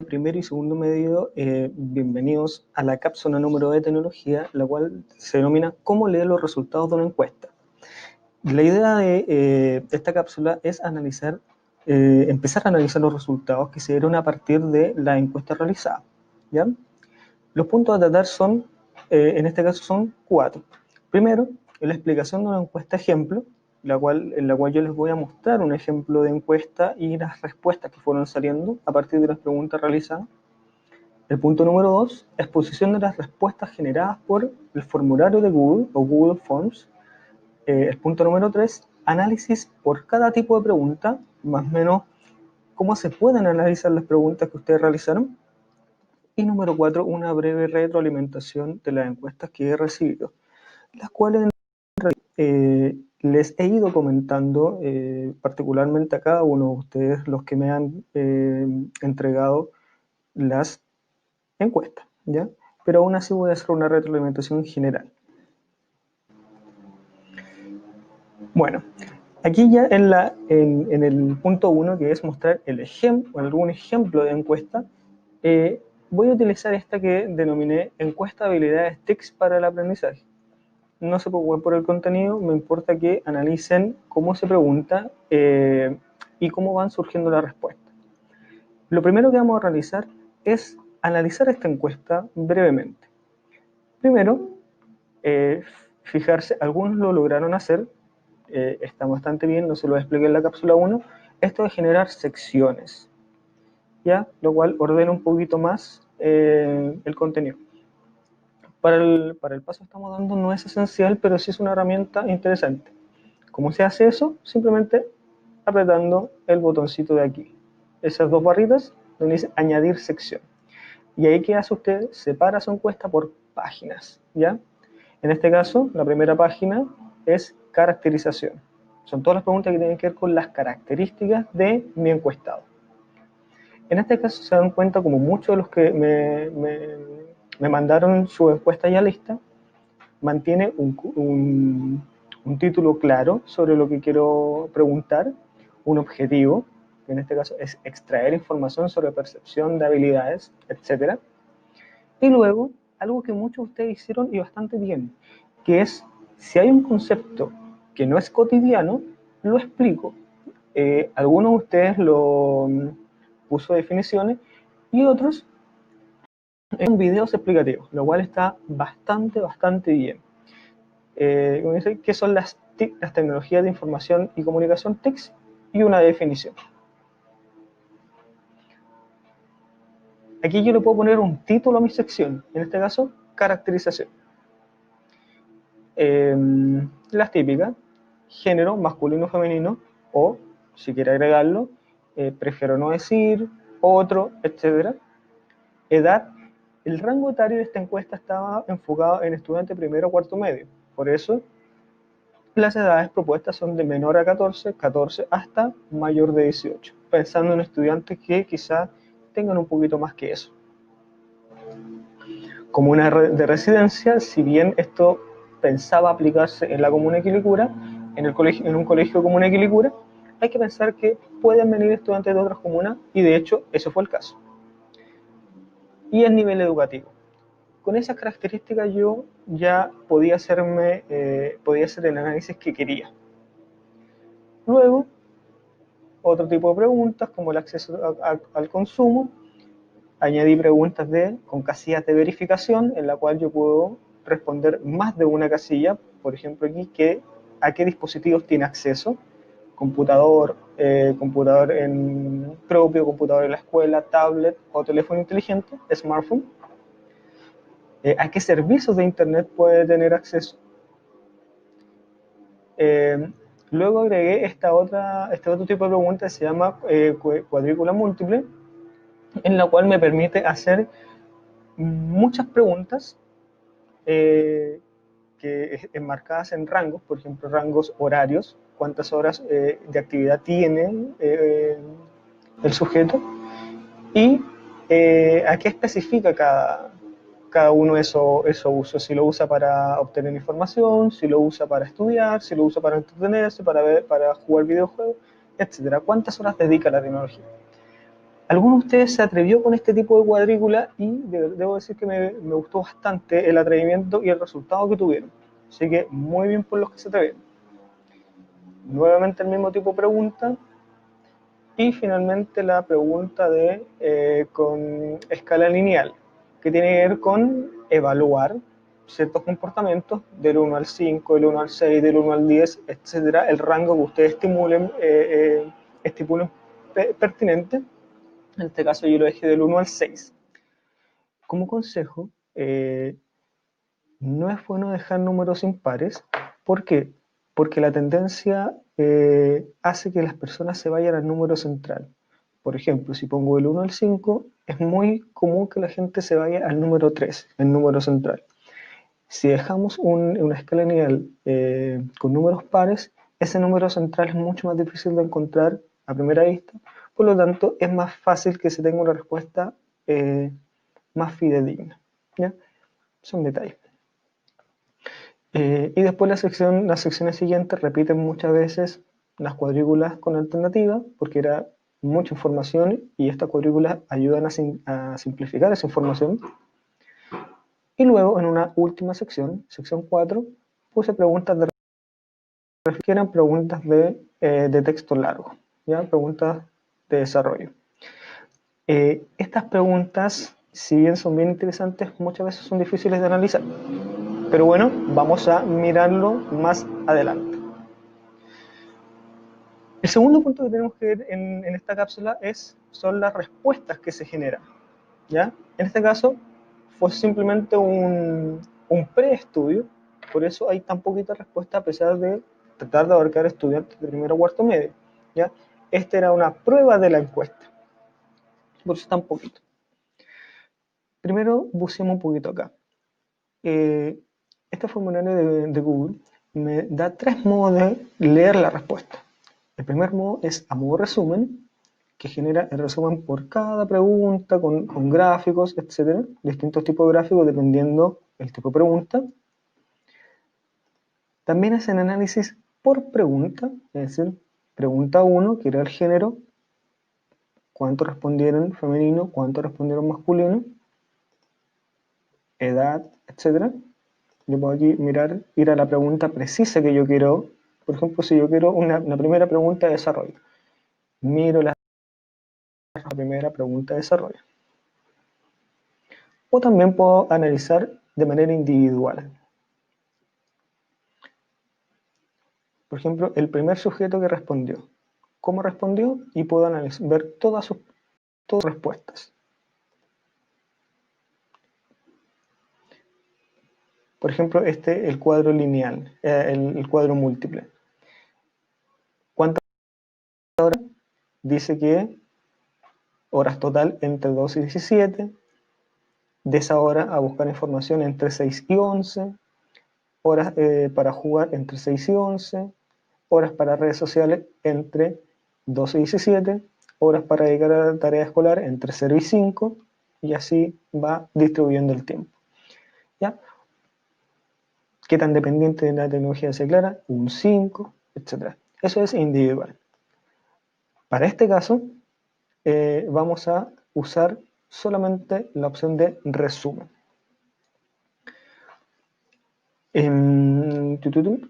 Primero y segundo medio, bienvenidos a la cápsula número de tecnología, la cual se denomina ¿Cómo leer los resultados de una encuesta? La idea de esta cápsula es empezar a analizar los resultados que se dieron a partir de la encuesta realizada, ¿ya? Los puntos a tratar son, en este caso son 4. Primero, la explicación de una encuesta ejemplo, en la cual yo les voy a mostrar un ejemplo de encuesta y las respuestas que fueron saliendo a partir de las preguntas realizadas. El punto número 2, exposición de las respuestas generadas por el formulario de Google o Google Forms. El punto número 3, análisis por cada tipo de pregunta, más o menos cómo se pueden analizar las preguntas que ustedes realizaron. Y número 4, una breve retroalimentación de las encuestas que he recibido, las cuales les he ido comentando particularmente a cada uno de ustedes, los que me han entregado las encuestas, ¿ya? Pero aún así voy a hacer una retroalimentación general. Bueno, aquí ya en el punto 1, que es mostrar el ejemplo, algún ejemplo de encuesta, voy a utilizar esta que denominé encuesta de habilidades TICS para el aprendizaje. No se preocupen por el contenido, me importa que analicen cómo se pregunta y cómo van surgiendo las respuestas. Lo primero que vamos a realizar es analizar esta encuesta brevemente. Primero, fijarse, algunos lo lograron hacer, está bastante bien, no se lo expliqué en la cápsula 1, esto de generar secciones, ¿ya? Lo cual ordena un poquito más el contenido. Para el paso que estamos dando no es esencial, pero sí es una herramienta interesante. ¿Cómo se hace eso? Simplemente apretando el botoncito de aquí. Esas dos barritas donde dice añadir sección. Y ahí, ¿qué hace usted? Separa su encuesta por páginas, ¿ya? En este caso, la primera página es caracterización. Son todas las preguntas que tienen que ver con las características de mi encuestado. En este caso se dan cuenta, como muchos de los que me mandaron su encuesta ya lista, mantiene un título claro sobre lo que quiero preguntar, un objetivo, que en este caso es extraer información sobre percepción de habilidades, etc. Y luego, algo que muchos de ustedes hicieron y bastante bien, que es, si hay un concepto que no es cotidiano, lo explico. Algunos de ustedes lo puso definiciones y otros en videos explicativos, lo cual está bastante bien. ¿Qué son las tecnologías de información y comunicación TICs? Y una definición. Aquí yo le puedo poner un título a mi sección, en este caso, caracterización. Las típicas, género, masculino, femenino, o, si quiere agregarlo, prefiero no decir, otro, etc. Edad, el rango etario de esta encuesta estaba enfocado en estudiante primero o cuarto medio, por eso las edades propuestas son de menor a 14, 14 hasta mayor de 18, pensando en estudiantes que quizá tengan un poquito más que eso. Comuna de residencia, si bien esto pensaba aplicarse en la comuna de Quilicura, en un colegio comuna de Quilicura, hay que pensar que pueden venir estudiantes de otras comunas, y de hecho ese fue el caso. Y el nivel educativo. Con esas características yo ya podía hacer el análisis que quería. Luego, otro tipo de preguntas, como el acceso al consumo. Añadí preguntas con casillas de verificación, en la cual yo puedo responder más de una casilla. Por ejemplo, aquí, ¿a qué dispositivos tiene acceso? Computador, computador propio, computador en la escuela, tablet o teléfono inteligente, smartphone. ¿A qué servicios de internet puede tener acceso? Luego agregué este otro tipo de pregunta que se llama cuadrícula múltiple, en la cual me permite hacer muchas preguntas enmarcadas en rangos, por ejemplo, rangos horarios, cuántas horas de actividad tiene el sujeto y a qué especifica cada uno de esos usos, si lo usa para obtener información, si lo usa para estudiar, si lo usa para entretenerse, para jugar videojuegos, etc. ¿Cuántas horas dedica a la tecnología? ¿Alguno de ustedes se atrevió con este tipo de cuadrícula? Y debo decir que me gustó bastante el atrevimiento y el resultado que tuvieron. Así que muy bien por los que se atrevieron. Nuevamente el mismo tipo de pregunta. Y finalmente la pregunta con escala lineal, que tiene que ver con evaluar ciertos comportamientos del 1 al 5, del 1 al 6, del 1 al 10, etcétera, el rango que ustedes estipulen pertinente. En este caso yo lo dejé del 1 al 6. Como consejo, no es bueno dejar números impares. ¿Por qué? Porque la tendencia hace que las personas se vayan al número central. Por ejemplo, si pongo el 1 al 5, es muy común que la gente se vaya al número 3, el número central. Si dejamos una escala lineal con números pares, ese número central es mucho más difícil de encontrar a primera vista, por lo tanto es más fácil que se tenga una respuesta más fidedigna. ¿Ya? Son detalles. Y después las secciones siguientes repiten muchas veces las cuadrículas con alternativa, porque era mucha información y estas cuadrículas ayudan a simplificar esa información. Y luego, en una última sección, sección 4, puse preguntas que eran preguntas de texto largo, ¿ya? Preguntas de desarrollo. Estas preguntas, si bien son bien interesantes, muchas veces son difíciles de analizar. Pero bueno, vamos a mirarlo más adelante. El segundo punto que tenemos que ver en esta cápsula son las respuestas que se generan, ¿ya? En este caso fue simplemente un preestudio, por eso hay tan poquita respuesta a pesar de tratar de abarcar estudiantes de primero o cuarto medio, ¿ya? Esta era una prueba de la encuesta, por eso tan poquito. Primero buceemos un poquito acá. Este formulario de Google me da 3 modos de leer la respuesta. El primer modo es a modo resumen, que genera el resumen por cada pregunta con gráficos, etcétera, distintos tipos de gráficos dependiendo del tipo de pregunta. También hacen análisis por pregunta, es decir, pregunta 1, que era el género, cuánto respondieron femenino, cuánto respondieron masculino, edad, etcétera. Yo puedo aquí mirar, ir a la pregunta precisa que yo quiero. Por ejemplo, si yo quiero una primera pregunta de desarrollo, miro la primera pregunta de desarrollo. O también puedo analizar de manera individual. Por ejemplo, el primer sujeto que respondió. ¿Cómo respondió? Y puedo ver todas sus respuestas. Por ejemplo, el cuadro lineal, el cuadro múltiple. ¿Cuántas horas? Dice que horas total entre 2 y 17. De esa hora a buscar información entre 6 y 11. Horas para jugar entre 6 y 11. Horas para redes sociales entre 12 y 17. Horas para dedicar a la tarea escolar entre 0 y 5. Y así va distribuyendo el tiempo. ¿Ya? ¿Qué tan dependiente de la tecnología se declara? Un 5, etc. Eso es individual. Para este caso, vamos a usar solamente la opción de resumen.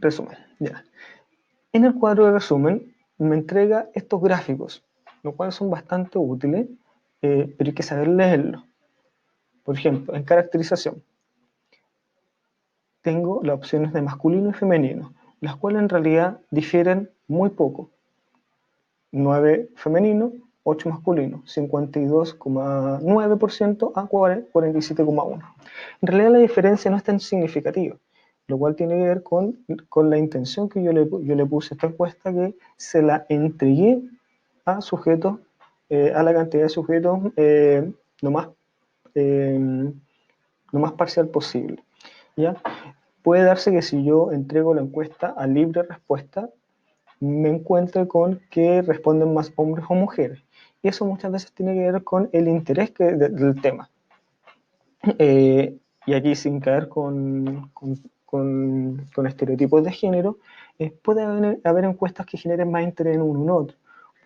Resumen, ya. En el cuadro de resumen me entrega estos gráficos, los cuales son bastante útiles, pero hay que saber leerlos. Por ejemplo, en caracterización, tengo las opciones de masculino y femenino, las cuales en realidad difieren muy poco. 9 femenino, 8 masculino, 52,9% a 47,1%. En realidad la diferencia no es tan significativa, lo cual tiene que ver con la intención que yo le puse a esta encuesta, que se la entregué a sujetos, a la cantidad de sujetos lo más parcial posible, ¿ya? Puede darse que si yo entrego la encuesta a libre respuesta, me encuentro con que responden más hombres o mujeres. Y eso muchas veces tiene que ver con el interés del tema. Y aquí, sin caer con estereotipos de género, puede haber encuestas que generen más interés en uno u otro.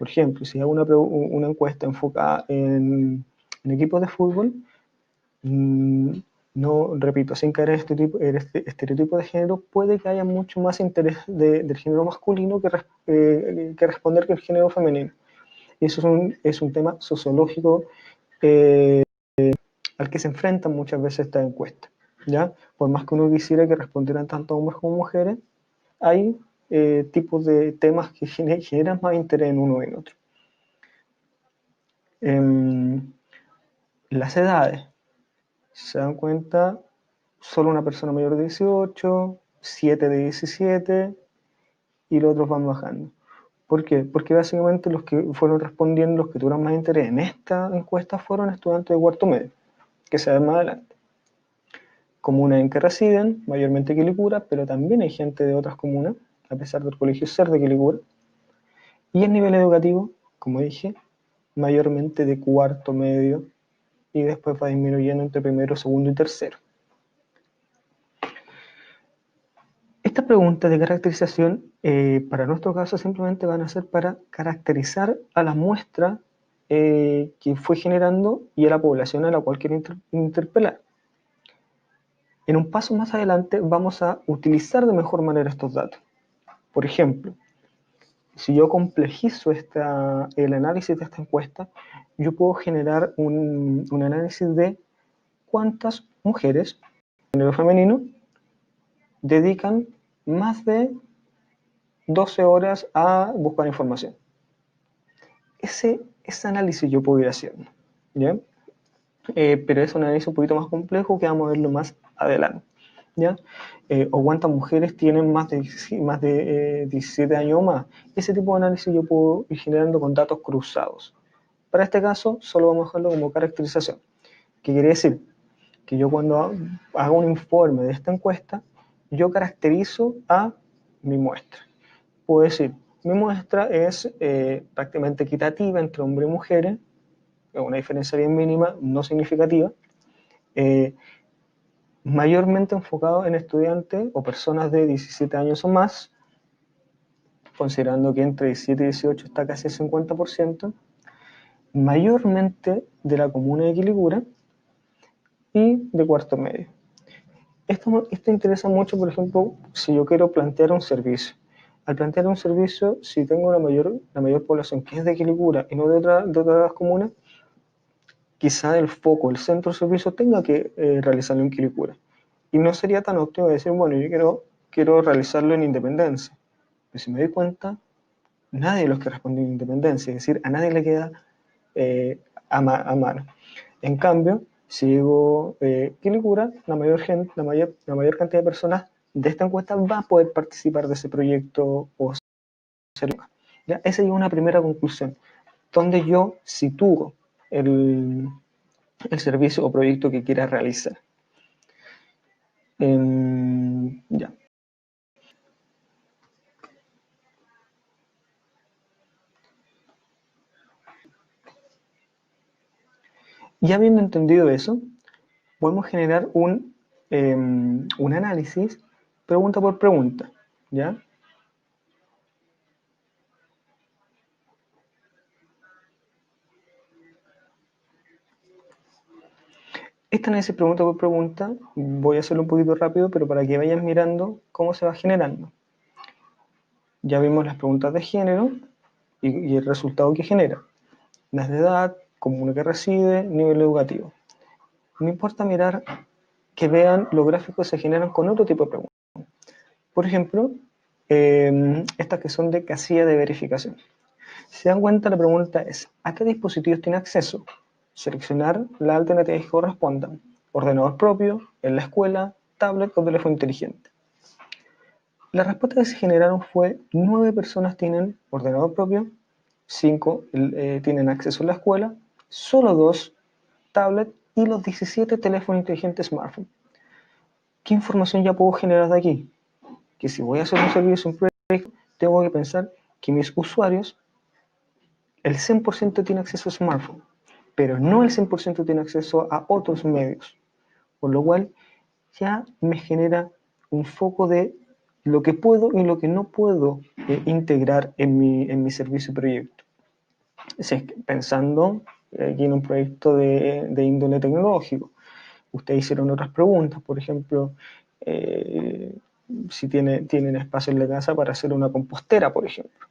Por ejemplo, si hago una encuesta enfocada en equipos de fútbol, no, repito, sin caer en este estereotipo de género, puede que haya mucho más interés del género masculino que responder que el género femenino. Y eso es un tema sociológico al que se enfrentan muchas veces estas encuestas. ¿Ya? Por más que uno quisiera que respondieran tanto hombres como mujeres, hay tipos de temas que generan más interés en uno y en otro. Las edades. Si se dan cuenta, solo una persona mayor de 18, 7 de 17 y los otros van bajando. ¿Por qué? Porque básicamente los que fueron respondiendo, los que tuvieron más interés en esta encuesta fueron estudiantes de cuarto medio, que se ven más adelante. Comunas en que residen, mayormente Quilicura, pero también hay gente de otras comunas, a pesar del colegio ser de Quilicura. Y el nivel educativo, como dije, mayormente de cuarto medio y después va disminuyendo entre primero, segundo y tercero. Estas preguntas de caracterización, para nuestro caso, simplemente van a ser para caracterizar a la muestra que fue generando y a la población a la cual quiere interpelar. En un paso más adelante vamos a utilizar de mejor manera estos datos. Por ejemplo, si yo complejizo el análisis de esta encuesta, yo puedo generar un análisis de cuántas mujeres, género femenino, dedican más de 12 horas a buscar información. Ese análisis yo puedo ir haciendo, ¿ya? Pero es un análisis un poquito más complejo que vamos a verlo más adelante, ¿ya? O cuántas mujeres tienen más de 17 años o más. Ese tipo de análisis yo puedo ir generando con datos cruzados. Para este caso, solo vamos a dejarlo como caracterización. ¿Qué quiere decir? Que yo cuando hago un informe de esta encuesta, yo caracterizo a mi muestra. Puedo decir, mi muestra es prácticamente equitativa entre hombres y mujeres, una diferencia bien mínima, no significativa, mayormente enfocado en estudiantes o personas de 17 años o más, considerando que entre 17 y 18 está casi el 50%, mayormente de la comuna de Quilicura y de cuarto medio. Esto interesa mucho, por ejemplo, si yo quiero plantear un servicio. Al plantear un servicio, si tengo la mayor población que es de Quilicura y no de otras comunas, quizá el foco, el centro de servicio tenga que realizarlo en Quilicura. Y no sería tan óptimo decir, bueno, yo quiero realizarlo en Independencia. Pero si me doy cuenta, nadie de los que respondió en Independencia, es decir, a nadie le queda a mano. En cambio, si digo Quilicura, la mayor cantidad de personas de esta encuesta va a poder participar de ese proyecto o ser. ¿Ya? Esa es una primera conclusión, donde yo sitúo el servicio o proyecto que quiera realizar. Ya. Ya habiendo entendido eso, podemos generar un análisis pregunta por pregunta, ¿ya? Este análisis pregunta por pregunta, voy a hacerlo un poquito rápido, pero para que vayan mirando cómo se va generando. Ya vimos las preguntas de género y el resultado que genera. Las de edad, comuna que reside, nivel educativo. No importa mirar que vean los gráficos se generan con otro tipo de preguntas. Por ejemplo, estas que son de casilla de verificación. Si se dan cuenta, la pregunta es, ¿a qué dispositivos tiene acceso? Seleccionar las alternativas que correspondan. Ordenador propio, en la escuela, tablet o teléfono inteligente. Las respuestas que se generaron fue 9 personas tienen ordenador propio, 5 tienen acceso a la escuela, solo 2 tablet y los 17 teléfonos inteligentes smartphone. ¿Qué información ya puedo generar de aquí? Que si voy a hacer un servicio, un proyecto, tengo que pensar que mis usuarios, el 100% tiene acceso a smartphone, pero no el 100% tiene acceso a otros medios, por lo cual ya me genera un foco de lo que puedo y lo que no puedo integrar en mi servicio y proyecto. si es que pensando aquí en un proyecto de índole tecnológico. Ustedes hicieron otras preguntas, por ejemplo, si tienen espacio en la casa para hacer una compostera, por ejemplo.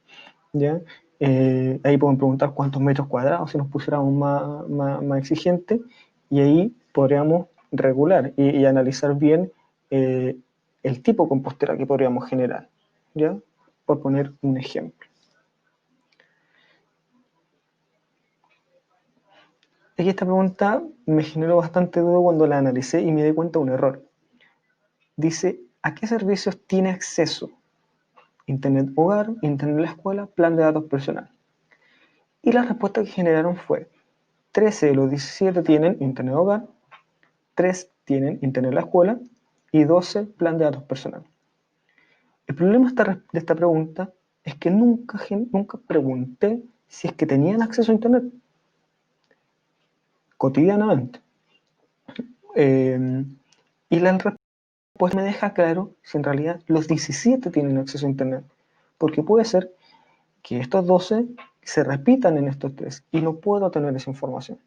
¿Ya? Ahí pueden preguntar cuántos metros cuadrados si nos pusiéramos más exigentes, y ahí podríamos regular y analizar bien el tipo de compostera que podríamos generar, ¿ya? Por poner un ejemplo. Aquí esta pregunta me generó bastante duda cuando la analicé y me di cuenta de un error. Dice, ¿a qué servicios tiene acceso? Internet hogar, internet de la escuela, plan de datos personal. Y la respuesta que generaron fue, 13 de los 17 tienen internet hogar, 3 tienen internet de la escuela y 12 plan de datos personal. El problema de esta pregunta es que nunca pregunté si es que tenían acceso a internet cotidianamente. Y la respuesta me deja claro si en realidad los 17 tienen acceso a internet, porque puede ser que estos 12 se repitan en estos 3 y no puedo tener esa información.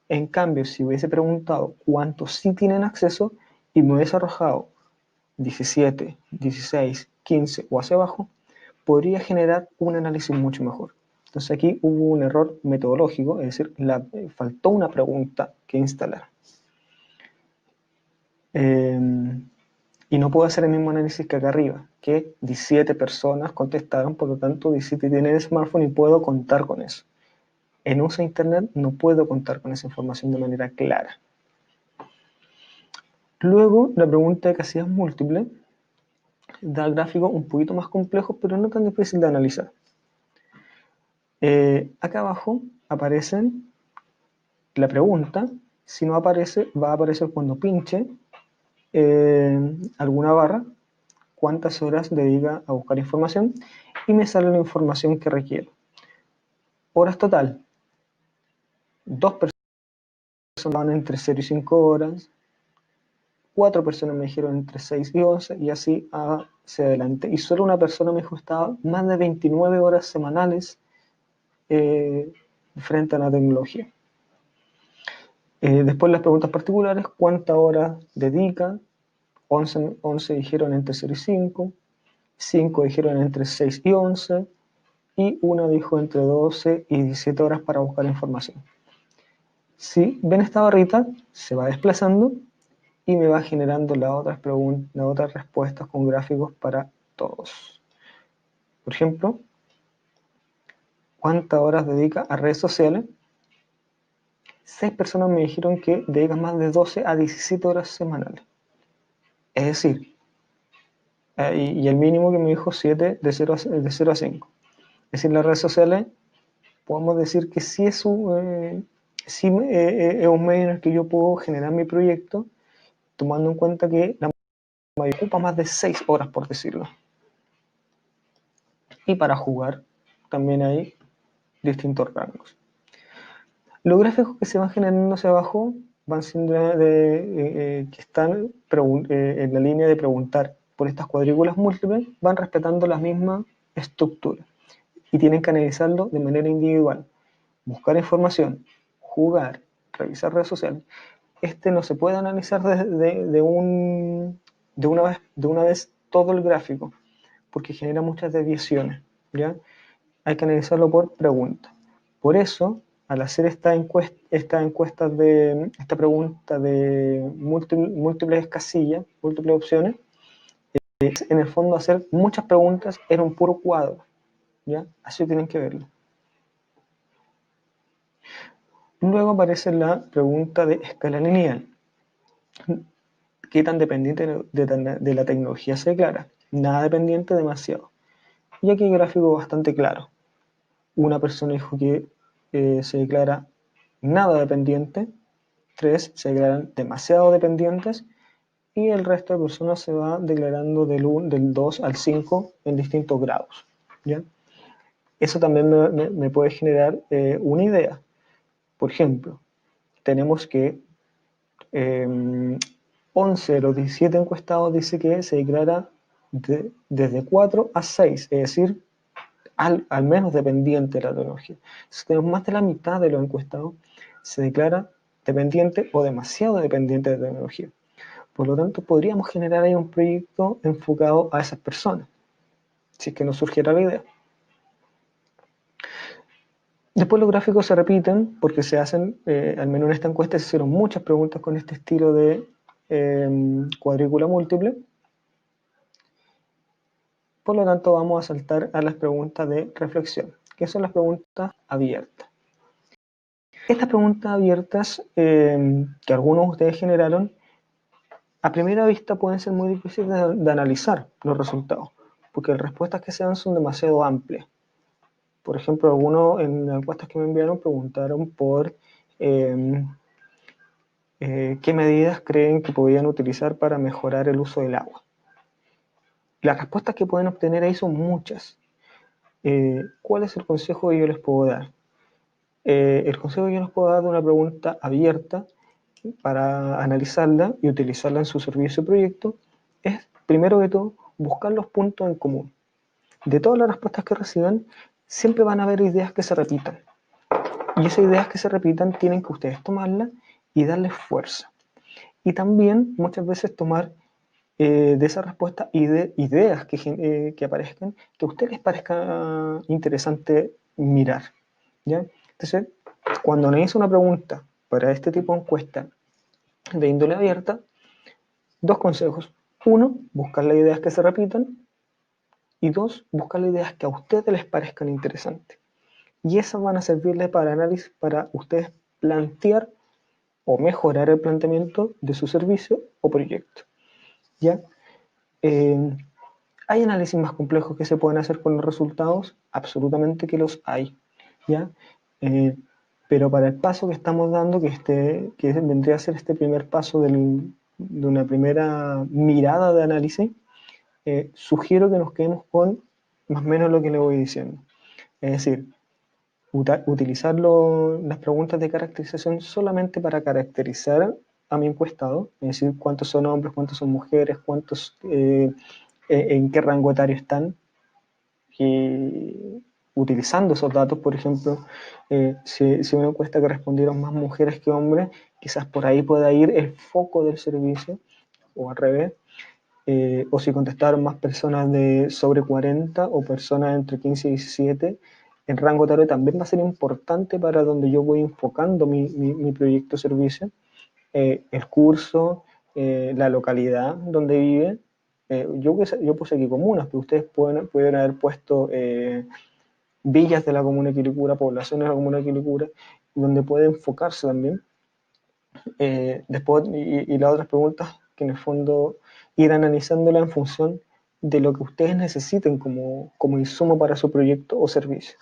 En cambio, si hubiese preguntado cuántos sí tienen acceso y me hubiese arrojado 17, 16, 15 o hacia abajo, podría generar un análisis mucho mejor. Entonces aquí hubo un error metodológico, es decir, faltó una pregunta que instalar. Y no puedo hacer el mismo análisis que acá arriba, que 17 personas contestaron, por lo tanto 17 tienen smartphone y puedo contar con eso. En uso de internet no puedo contar con esa información de manera clara. Luego, la pregunta de casillas múltiples da gráficos un poquito más complejos, pero no tan difícil de analizar. Acá abajo aparecen la pregunta. Si no aparece, va a aparecer cuando pinche alguna barra, cuántas horas dedica a buscar información, y me sale la información que requiero. Horas total, 2 personas van entre 0 y 5 horas, 4 personas me dijeron entre 6 y 11, y así hacia adelante. Y solo una persona me dijo que estaba más de 29 horas semanales frente a la tecnología. Después las preguntas particulares, ¿cuántas horas dedica? 11 dijeron entre 0 y 5, 5 dijeron entre 6 y 11, y una dijo entre 12 y 17 horas para buscar información. Si ven esta barrita, se va desplazando y me va generando las otras respuestas con gráficos para todos. Por ejemplo, ¿cuántas horas dedica a redes sociales? 6 personas me dijeron que dedican más de 12 a 17 horas semanales. Es decir, y el mínimo que me dijo 7 de 0 a 5. Es decir, las redes sociales, podemos decir que sí es un medio en el que yo puedo generar mi proyecto, tomando en cuenta que la mayoría ocupa más de 6 horas, por decirlo. Y para jugar también hay distintos rangos. Los gráficos que se van generando hacia abajo van siendo que están en la línea de preguntar por estas cuadrículas múltiples, van respetando la misma estructura y tienen que analizarlo de manera individual. Buscar información, jugar, revisar redes sociales. No se puede analizar de una vez todo el gráfico, porque genera muchas desviaciones, ¿ya? Hay que analizarlo por pregunta. Por eso, al hacer esta pregunta de múltiples casillas, múltiples opciones, es en el fondo hacer muchas preguntas en un puro cuadro, ¿ya? Así tienen que verlo. Luego aparece la pregunta de escala lineal. ¿Qué tan dependiente de la tecnología se declara? Nada dependiente, demasiado. Y aquí hay un gráfico bastante claro. Una persona dijo que se declara nada dependiente, 3 se declaran demasiado dependientes, y el resto de personas se va declarando del 2 al 5 en distintos grados, ¿ya? Eso también me puede generar una idea. Por ejemplo, tenemos que 11 de los 17 encuestados dice que se declara desde 4 a 6, es decir, al menos dependiente de la tecnología. Si tenemos más de la mitad de los encuestados se declara dependiente o demasiado dependiente de la tecnología. Por lo tanto, podríamos generar ahí un proyecto enfocado a esas personas, si es que nos surgiera la idea. Después los gráficos se repiten porque se hacen, al menos en esta encuesta se hicieron muchas preguntas con este estilo de cuadrícula múltiple. Por lo tanto, vamos a saltar a las preguntas de reflexión, que son las preguntas abiertas. Estas preguntas abiertas que algunos de ustedes generaron, a primera vista pueden ser muy difíciles de analizar los resultados, porque las respuestas que se dan son demasiado amplias. Por ejemplo, algunos en las encuestas que me enviaron preguntaron por qué medidas creen que podían utilizar para mejorar el uso del agua. Las respuestas que pueden obtener ahí son muchas. ¿Cuál es el consejo que yo les puedo dar? El consejo que yo les puedo dar de una pregunta abierta para analizarla y utilizarla en su servicio o proyecto es, primero que todo, buscar los puntos en común. De todas las respuestas que reciban, siempre van a haber ideas que se repitan. Y esas ideas que se repitan tienen que ustedes tomarlas y darles fuerza. Y también muchas veces tomar de esa respuesta ideas que aparezcan, que a ustedes les parezca interesante mirar. ¿Ya? Entonces, cuando analicen una pregunta para este tipo de encuesta de índole abierta, dos consejos. Uno, buscar las ideas que se repitan. Y dos, buscar las ideas que a ustedes les parezcan interesantes. Y esas van a servirles para análisis, para ustedes plantear o mejorar el planteamiento de su servicio o proyecto. ¿Ya? ¿Hay análisis más complejos que se pueden hacer con los resultados? Absolutamente que los hay. ¿Ya? Pero para el paso que estamos dando, que vendría a ser este primer paso de una primera mirada de análisis, sugiero que nos quedemos con más o menos lo que le voy diciendo. Es decir, utilizar las preguntas de caracterización solamente para caracterizar a mi encuestado, es decir, cuántos son hombres, cuántos son mujeres, cuántos, en qué rango etario están, y utilizando esos datos, por ejemplo, si una encuesta que respondieron más mujeres que hombres, quizás por ahí pueda ir el foco del servicio, o al revés, o si contestaron más personas de sobre 40 o personas entre 15 y 17, el rango etario también va a ser importante para donde yo voy enfocando mi proyecto o servicio, el curso, la localidad donde vive. Yo puse aquí comunas, pero ustedes pueden haber puesto villas de la comuna de Quilicura, poblaciones de la comuna de Quilicura, donde puede enfocarse también. Después, y las otras preguntas, que en el fondo ir analizándola en función de lo que ustedes necesiten como insumo para su proyecto o servicio.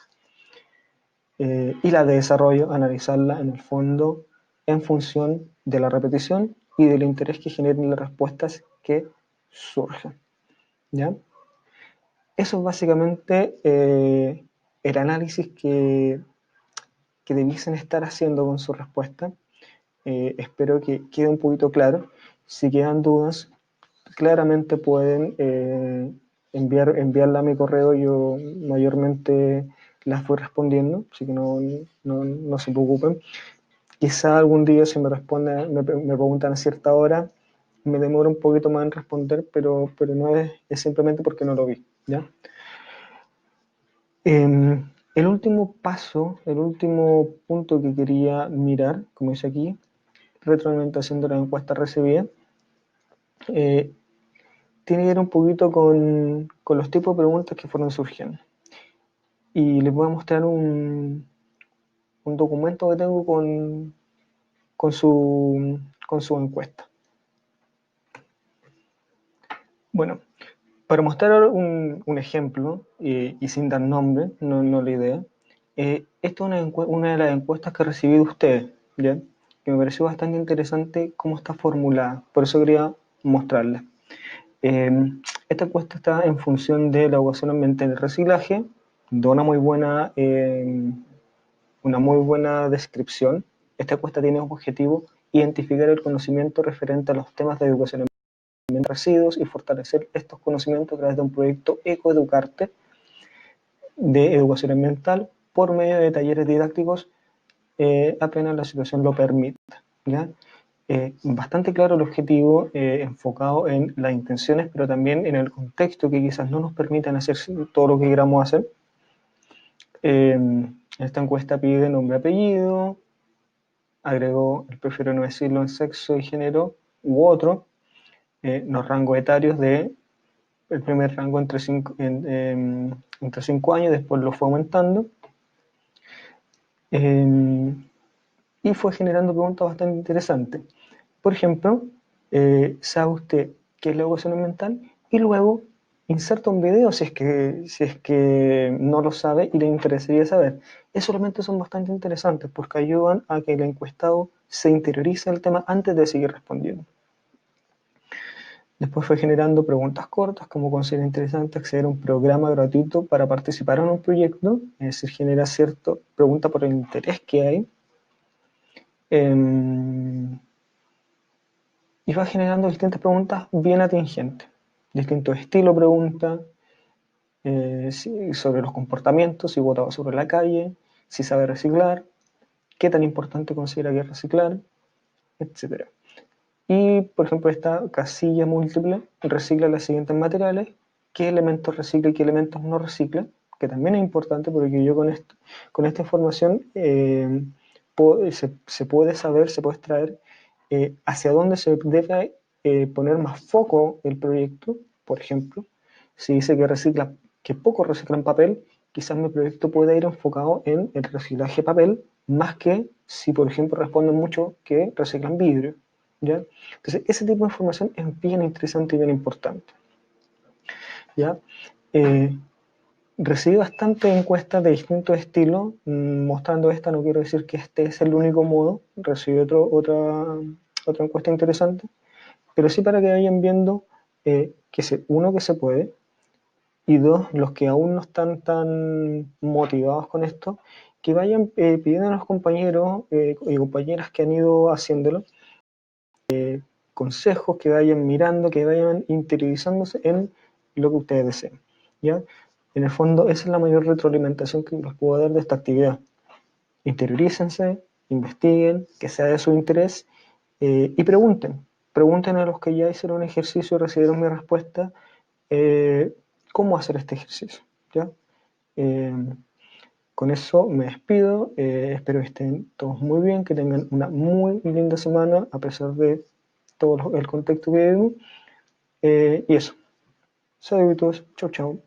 Y la de desarrollo, analizarla en el fondo en función de la repetición y del interés que generen las respuestas que surjan. ¿Ya? Eso es básicamente el análisis que debiesen estar haciendo con su respuesta. Espero que quede un poquito claro. Si quedan dudas, claramente pueden enviarla a mi correo. Yo mayormente las voy respondiendo, así que no se preocupen. Quizá algún día si me responden, me preguntan a cierta hora, me demoro un poquito más en responder, pero no es simplemente porque no lo vi, ¿ya? El último paso, el último punto que quería mirar, como dice aquí, retroalimentación de la encuesta recibida, tiene que ver un poquito con los tipos de preguntas que fueron surgiendo. Y les voy a mostrar un documento que tengo con su encuesta. Bueno, para mostrar un ejemplo, y sin dar nombre, no la idea, esta es una de las encuestas que recibí de ustedes, ¿ya? Que me pareció bastante interesante cómo está formulada, por eso quería mostrarla. Esta encuesta está en función de la evaluación ambiental y reciclaje, de una muy buena descripción. Esta encuesta tiene como objetivo identificar el conocimiento referente a los temas de educación ambiental, residuos, y fortalecer estos conocimientos a través de un proyecto Ecoeducarte. de educación ambiental por medio de talleres didácticos apenas la situación lo permita, ¿ya? Bastante claro el objetivo, enfocado en las intenciones, pero también en el contexto que quizás no nos permitan hacer todo lo que queramos hacer. Esta encuesta pide nombre, apellido, agregó, prefiero no decirlo, en sexo y género u otro, los rangos etarios de el primer rango entre 5 años, después lo fue aumentando, y fue generando preguntas bastante interesantes. Por ejemplo, ¿sabe usted qué es la educación ambiental? Y luego inserta un video si es que no lo sabe y le interesaría saber. Esos elementos son bastante interesantes porque ayudan a que el encuestado se interiorice el tema antes de seguir respondiendo. Después fue generando preguntas cortas, como considera interesante acceder a un programa gratuito para participar en un proyecto, es decir, genera cierta pregunta por el interés que hay. Y va generando distintas preguntas bien atingentes, distintos estilos de preguntas, sobre los comportamientos, si bota basura en la calle, si sabe reciclar, qué tan importante considera que es reciclar, etc. Y, por ejemplo, esta casilla múltiple recicla los siguientes materiales, qué elementos recicla y qué elementos no recicla, que también es importante porque yo con esta información se puede saber, se puede extraer hacia dónde se debe poner más foco el proyecto. Por ejemplo, si dice que poco reciclan papel, quizás mi proyecto pueda ir enfocado en el reciclaje de papel, más que si, por ejemplo, responden mucho que reciclan vidrio, ¿ya? Entonces, ese tipo de información es bien interesante y bien importante, ¿ya? Recibí bastantes encuestas de distintos estilos, mostrando esta, no quiero decir que este es el único modo, recibí otra encuesta interesante, pero sí para que vayan viendo uno, que se puede, y dos, los que aún no están tan motivados con esto, que vayan pidiendo a los compañeros y compañeras que han ido haciéndolo, consejos, que vayan mirando, que vayan interiorizándose en lo que ustedes deseen, ¿ya? En el fondo, esa es la mayor retroalimentación que les puedo dar de esta actividad. Interiorícense, investiguen, que sea de su interés, y pregunten a los que ya hicieron un ejercicio y recibieron mi respuesta, cómo hacer este ejercicio, ¿ya? Eh, con eso me despido, espero que estén todos muy bien, que tengan una muy linda semana a pesar de todo el contexto que vivimos, y eso. Saludos, chau chau.